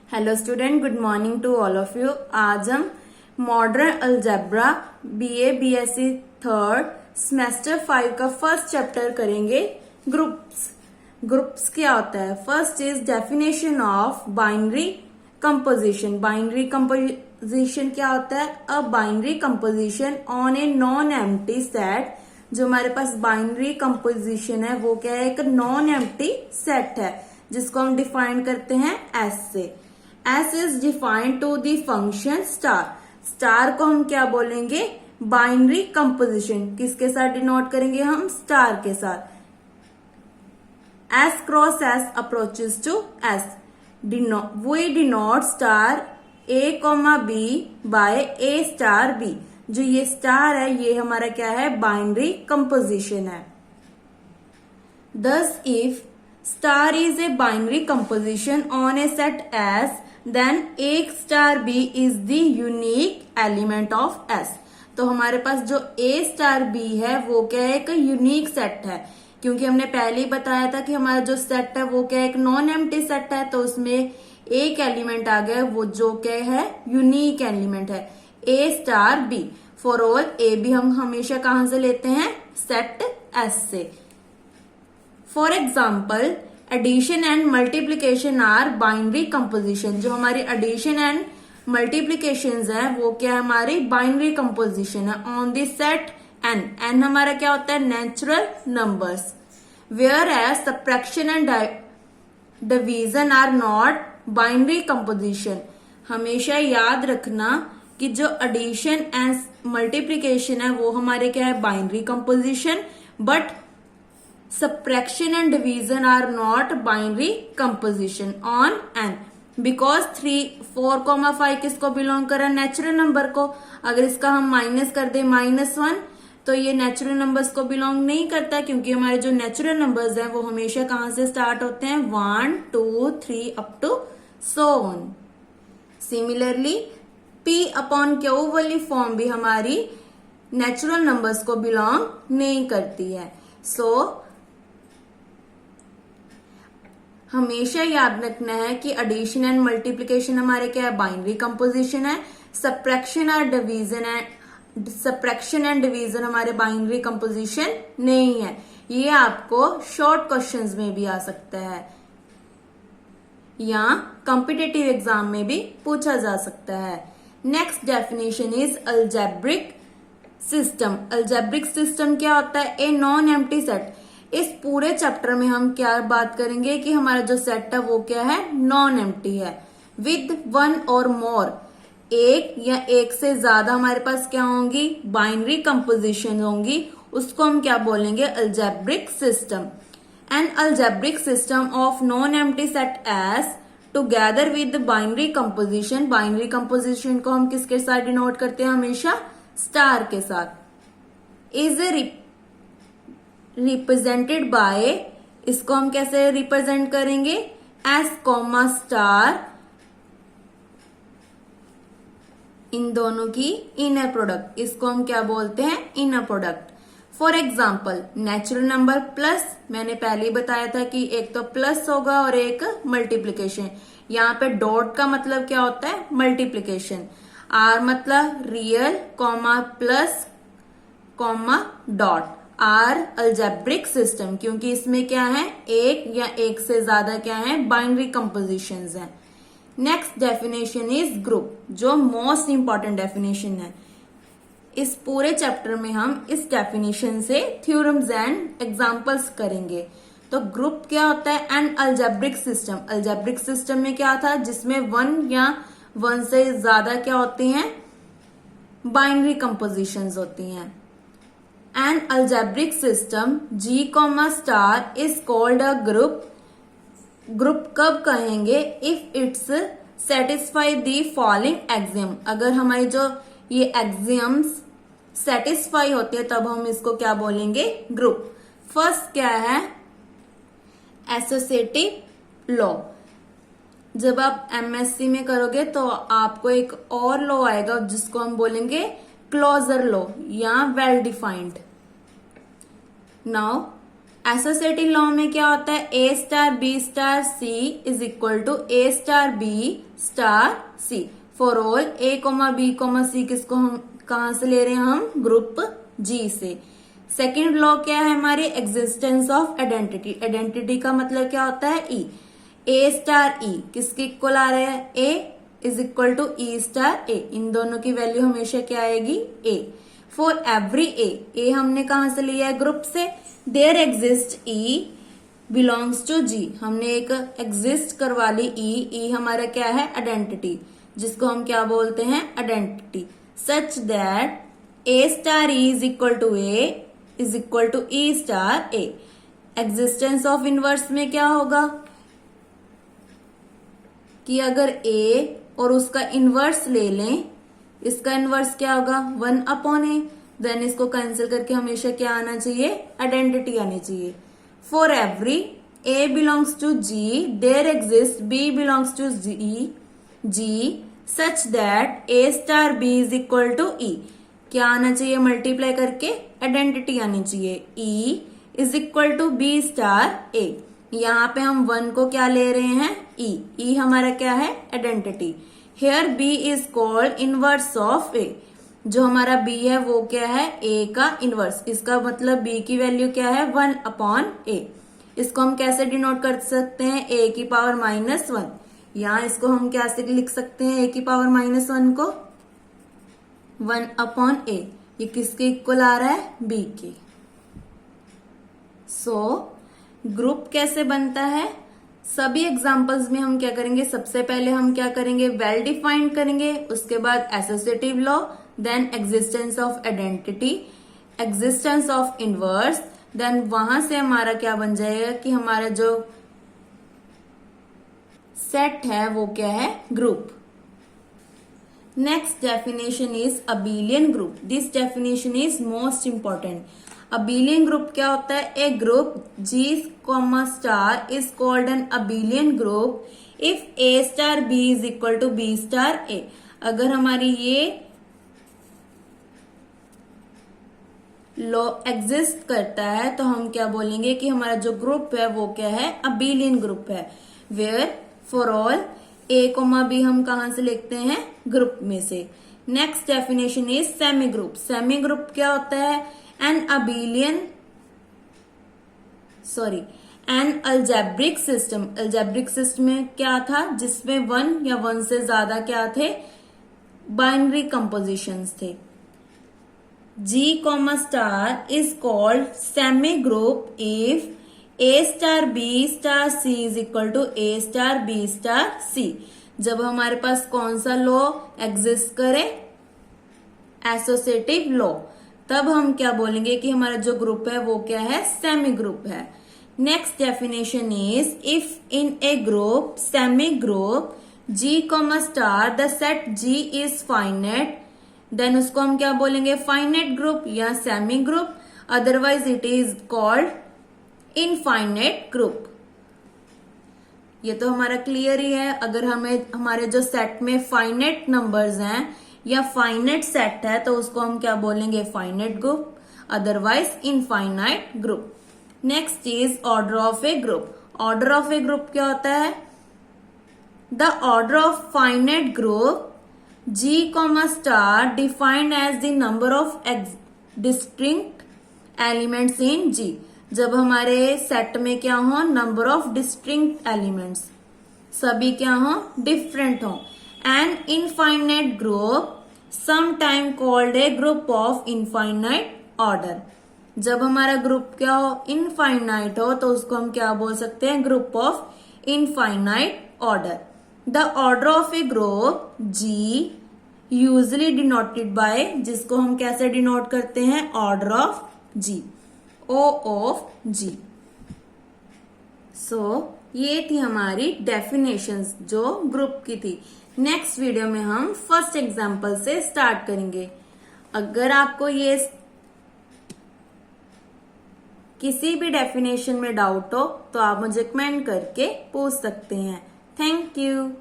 Hello student, good morning to all of you. आज हम modern algebra BA BSc third semester 5 का first chapter करेंगे। Groups क्या होता है? First is definition of binary composition. Binary composition क्या होता है? A binary composition on a non empty set. जो हमारे पास बाइनरी कंपोजिशन है वो क्या है? एक नॉन एम्प्टी सेट है जिसको हम डिफाइन करते हैं एस से। S is defined to the function star. Star को हम क्या बोलेंगे? Binary composition. किसके साथ डिनोट करेंगे हम? स्टार के साथ। S cross S approaches to S, we denote star a comma b by a star b. जो ये स्टार है ये हमारा क्या है? बाइनरी कंपोजिशन है। Thus, if star is a binary composition on a set S, then A star B is the unique element of S. तो हमारे पास जो A स्टार B है वो क्या है? एक यूनिक सेट है, क्योंकि हमने पहले ही बताया था कि हमारा जो सेट है वो क्या है? एक नॉन एम्प्टी सेट है। तो उसमें एक एलिमेंट आ गया, वो जो क्या है? यूनिक एलिमेंट है A star B। For all A B हम हमेशा कहां से लेते हैं? सेट S से। For example addition and multiplication are binary composition. जो हमारी एडिशन एंड मल्टीप्लीकेशन है वो क्या है? हमारी बाइनरी कंपोजिशन है on the set N. N हमारा क्या होता है? Natural numbers. Whereas subtraction and division are not binary composition. हमेशा याद रखना कि जो एडिशन एंड मल्टीप्लीकेशन है वो हमारे क्या है? Binary composition. But subtraction and division are not binary composition on n, because 3, 4, 5 किसको बिलोंग कर रहा है? नेचुरल नंबर को। अगर इसका हम माइनस कर दे -1 तो ये नेचुरल नंबर्स को बिलोंग नहीं करता, क्योंकि हमारे जो नेचुरल नंबर्स हैं वो हमेशा कहां से स्टार्ट होते हैं? 1, 2, 3 up to so on. Similarly p upon q वाली फॉर्म भी हमारी नेचुरल नंबर्स को बिलोंग नहीं करती है। सो हमेशा याद रखना है कि एडिशन एंड मल्टीप्लिकेशन हमारे क्या है? बाइनरी कंपोजिशन है। सब्ट्रैक्शन एंड डिवीजन हमारे बाइनरी कंपोजिशन नहीं है। ये आपको शॉर्ट क्वेश्चंस में भी आ सकता है या कॉम्पिटिटिव एग्जाम में भी पूछा जा सकता है। Next definition is algebraic system. Algebraic system क्या होता है? ए नॉन एम्प्टी सेट। इस पूरे चैप्टर में हम क्या बात करेंगे कि हमारा जो सेट है वो क्या है? नॉन एम्प्टी है। विद वन और मोर, एक या एक से ज्यादा हमारे पास क्या होंगी? बाइनरी कंपोजिशन होंगी। उसको हम क्या बोलेंगे? Algebraic system. N algebraic system of non empty set S together with binary composition. Binary composition को हम किसके साथ डिनोट करते हैं? हमेशा स्टार के साथ। इज ए रिप्रेजेंटेड बाय, इसको हम कैसे रिप्रेजेंट करेंगे? एस कॉमा स्टार, इन दोनों की इनर प्रोडक्ट। इसको हम क्या बोलते हैं? Inner product. For example natural number plus, मैंने पहले ही बताया था कि एक तो प्लस होगा और एक मल्टीप्लीकेशन। यहाँ पे डॉट का मतलब क्या होता है? मल्टीप्लीकेशन। आर मतलब real comma plus comma dot. R algebraic system, क्योंकि इसमें क्या है? एक या एक से ज्यादा क्या है? बाइनरी कंपोजिशंस हैं। नेक्स्ट डेफिनेशन इज ग्रुप, जो मोस्ट इंपॉर्टेंट डेफिनेशन है। इस पूरे चैप्टर में हम इस डेफिनेशन से थ्योरम्स एंड एग्जांपल्स करेंगे। तो ग्रुप क्या होता है? N algebraic system. Algebraic system में क्या था? जिसमें वन या वन से ज्यादा क्या होती हैं? बाइनरी कंपोजिशंस होती हैं। An algebraic system G, star is called a group. Group कब कहेंगे? If it's satisfy the following axiom. अगर हमारी जो ये axioms satisfy होते हैं तब हम इसको क्या बोलेंगे? ग्रुप। फर्स्ट क्या है? Associative law. जब आप एमएससी में करोगे तो आपको एक और लॉ आएगा जिसको हम बोलेंगे क्लोजर लॉ या well defined. Now associative law में क्या होता है, A star B star C is equal to A star B star C for all A comma B comma C. किसको हम कहां से ले रहे हैं, हम ग्रुप जी से। सेकेंड लॉ क्या है हमारी, एग्जिस्टेंस ऑफ आइडेंटिटी। आइडेंटिटी का मतलब क्या होता है, ई। ए स्टार ई किसके इक्वल आ रहा है, A is equal to E star A. इन दोनों की वैल्यू हमेशा क्या आएगी, ए। फॉर एवरी ए हमने कहां से लिया है, ग्रुप से। There exist E belongs to G, हमने एक एग्जिस्ट करवा ली ई हमारा क्या है, आइडेंटिटी, जिसको हम क्या बोलते हैं, identity. Such that A star E is equal to A is equal to E star A. Existence of inverse में क्या होगा कि अगर ए और उसका इनवर्स ले लें, इसका इनवर्स क्या होगा, 1/a। देन इसको कैंसिल करके हमेशा क्या आना चाहिए, आइडेंटिटी आनी चाहिए। For every A belongs to G there exist B belongs to G such that A star B is equal to E. क्या आना चाहिए, मल्टीप्लाई करके आइडेंटिटी आनी चाहिए, E is equal to B star A. यहाँ पे हम 1 को क्या ले रहे हैं, ई हमारा क्या है, identity. Here B is called inverse of A. जो हमारा बी है वो क्या है, ए का इनवर्स। इसका मतलब बी की वैल्यू क्या है, 1/a। इसको हम कैसे डिनोट कर सकते हैं, ए की पावर -1। यहाँ इसको हम कैसे लिख सकते हैं, ए की पावर -1 को 1/a। ये किसके इक्वल आ रहा है, बी के। ग्रुप कैसे बनता है, सभी एग्जांपल्स में हम क्या करेंगे, सबसे पहले हम क्या करेंगे, वेल डिफाइंड करेंगे, उसके बाद associative law, then existence of identity, existence of inverse, then वहां से हमारा क्या बन जाएगा कि हमारा जो सेट है वो क्या है, group. Next definition is abelian group. This definition is most important. Abelian group क्या होता है, a group G, star is called an abelian group if A star B is equal to B star A। अगर हमारी ये law exist करता है तो हम क्या बोलेंगे कि हमारा जो ग्रुप है वो क्या है, अबेलियन ग्रुप है। Where for all A, B हम कहां से लिखते हैं, ग्रुप में से। Next definition is semi group. Semi group क्या होता है, N algebraic system. Algebraic system में क्या था, जिसमें 1 या 1 से ज्यादा क्या थे, बाइनरी कंपोजिशंस थे। G, star is called semi group if A star B star C is equal to A star B star C। जब हमारे पास कौन सा लॉ एग्जिस्ट करे, एसोसिएटिव लॉ, तब हम क्या बोलेंगे कि हमारा जो ग्रुप है वो क्या है, सेमी ग्रुप है। Next definition is if in a group semi group G, star the set G is finite, then उसको हम क्या बोलेंगे, फाइनाइट ग्रुप या semi group. Otherwise it is called infinite group. ये तो हमारा क्लियर ही है। अगर हमें हमारे जो सेट में फाइनाइट नंबर्स हैं या फाइनाइट सेट है तो उसको हम क्या बोलेंगे, finite group, otherwise infinite group. Next is order of a group. Order of a group क्या होता है, the order of finite group G, star defined as the number of distinct elements in G। जब हमारे set में क्या हो, number of distinct elements सभी क्या हो, डिफरेंट हो। An infinite group some time called a group of infinite order. जब हमारा ग्रुप क्या हो, इनफाइनाइट हो, तो उसको हम क्या बोल सकते हैं, group of infinite order. The order of a group G usually denoted by, जिसको हम कैसे डिनोट करते हैं, order of G, O of G। ये थी हमारी डेफिनेशंस जो ग्रुप की थी। नेक्स्ट वीडियो में हम फर्स्ट एग्जाम्पल से स्टार्ट करेंगे। अगर आपको ये किसी भी डेफिनेशन में डाउट हो तो आप मुझे कमेंट करके पूछ सकते हैं। Thank you.